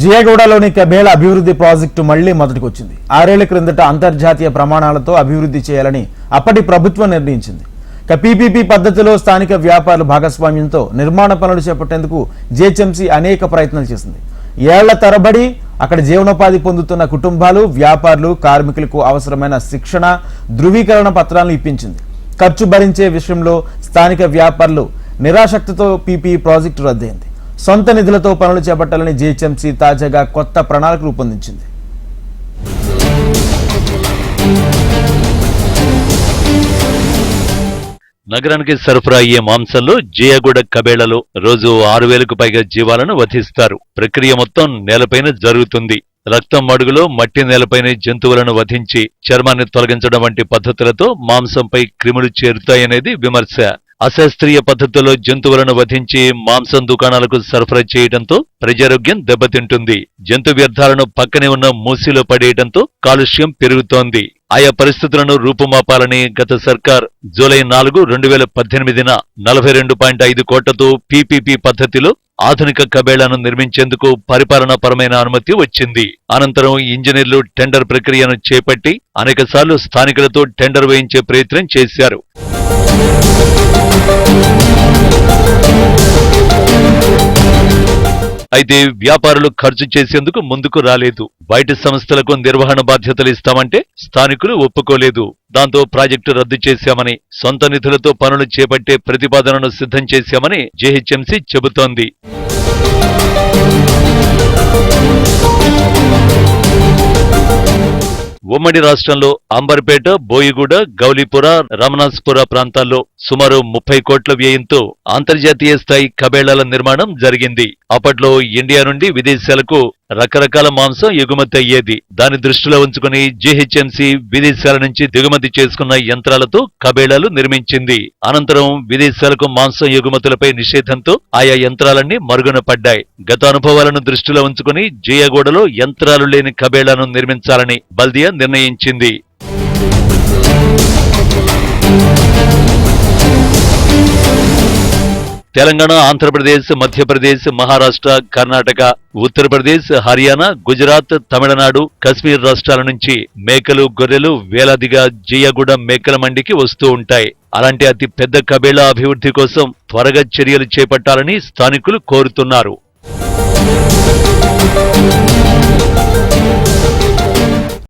జియాగూడలోని కబేళ అభివృద్ధి ప్రాజెక్టు మళ్లీ మొదటికొచ్చింది. 6 ఏళ్ల క్రిందట అంతర్జాతీయ ప్రమాణాలతో అభివృద్ధి చేయాలని అప్పటి ప్రభుత్వం నిర్ణయించింది. పీపీపీ పద్ధతిలో స్థానిక వ్యాపారుల భాగస్వామ్యంతో నిర్మాణ పనులు చేపట్టేందుకు జీహెచ్ఎంసీ అనేక ప్రయత్నాలు చేసింది. ఏళ్ల తరబడి అక్కడ జీవనోపాధి పొందుతున్న కుటుంబాలు, వ్యాపారులు, కార్మికులకు అవసరమైన శిక్షణ, ధృవీకరణ పత్రాలను ఇప్పించింది. ఖర్చు భరించే విషయంలో స్థానిక వ్యాపారులు నిరాసక్తితో పీపీపీ ప్రాజెక్టు రద్దయింది. సొంత నిధులతో పనులు చేపట్టాలని జీహెచ్ఎంసీ తాజాగా కొత్త ప్రణాళిక రూపొందించింది. నగరానికి సరఫరా అయ్యే మాంసంలో జియాగూడ కబేళలో రోజు 6,000కు పైగా జీవాలను వధిస్తారు. ప్రక్రియ మొత్తం నేలపైన జరుగుతుంది. రక్తం మడుగులో మట్టి నేలపైనే జంతువులను వధించి చర్మాన్ని తొలగించడం వంటి పద్ధతులతో మాంసంపై క్రిములు చేరుతాయనేది విమర్శ. అశాస్త్రీయ పద్ధతుల్లో జంతువులను వధించి మాంసం దుకాణాలకు సరఫరా చేయడంతో ప్రజారోగ్యం దెబ్బతింటుంది. జంతు వ్యర్థాలను పక్కనే ఉన్న మూసీలో పడేయడంతో కాలుష్యం పెరుగుతోంది. ఆయా పరిస్థితులను రూపుమాపాలని గత సర్కార్ జూలై 4, 2018న 42.5 కోట్లతో పీపీపీ పద్ధతిలో ఆధునిక కబేళాను నిర్మించేందుకు పరిపాలనాపరమైన అనుమతి వచ్చింది. అనంతరం ఇంజనీర్లు టెండర్ ప్రక్రియను చేపట్టి అనేకసార్లు స్థానికులతో టెండర్ వేయించే ప్రయత్నం చేశారు. అయితే వ్యాపారులు ఖర్చు చేసేందుకు ముందుకు రాలేదు. బయట సంస్థలకు నిర్వహణ బాధ్యతలు ఇస్తామంటే స్థానికులు ఒప్పుకోలేదు. దాంతో ప్రాజెక్టు రద్దు చేశామని, సొంత నిధులతో పనులు చేపట్టే ప్రతిపాదనను సిద్ధం చేశామని జీహెచ్ఎంసీ చెబుతోంది. ఉమ్మడి రాష్ట్రంలో అంబర్పేట, బోయిగూడ, గౌలీపుర, రమణాస్పుర ప్రాంతాల్లో సుమారు 30 కోట్ల వ్యయంతో అంతర్జాతీయ స్థాయి కబేళాల నిర్మాణం జరిగింది. అప్పట్లో ఇండియా నుండి విదేశాలకు రకరకాల మాంసం ఎగుమతి అయ్యేది. దాన్ని దృష్టిలో ఉంచుకుని జీహెచ్ఎంసీ విదేశాల నుంచి దిగుమతి చేసుకున్న యంత్రాలతో కబేళాలు నిర్మించింది. అనంతరం విదేశాలకు మాంసం ఎగుమతులపై నిషేధంతో ఆయా యంత్రాలన్నీ మరుగున పడ్డాయి. గత అనుభవాలను దృష్టిలో ఉంచుకుని జియాగూడలో యంత్రాలు లేని కబేళాను నిర్మించాలని బల్దియా నిర్ణయించింది. తెలంగాణ, ఆంధ్రప్రదేశ్, మధ్యప్రదేశ్, మహారాష్ట్ర, కర్ణాటక, ఉత్తరప్రదేశ్, హర్యానా, గుజరాత్, తమిళనాడు, కశ్మీర్ రాష్ట్రాల నుంచి మేకలు, గొర్రెలు వేలాదిగా జియాగూడ మేకల మండికి వస్తూ ఉంటాయి. అలాంటి అతి పెద్ద కబేళా అభివృద్ధి కోసం త్వరగా చర్యలు చేపట్టాలని స్థానికులు కోరుతున్నారు.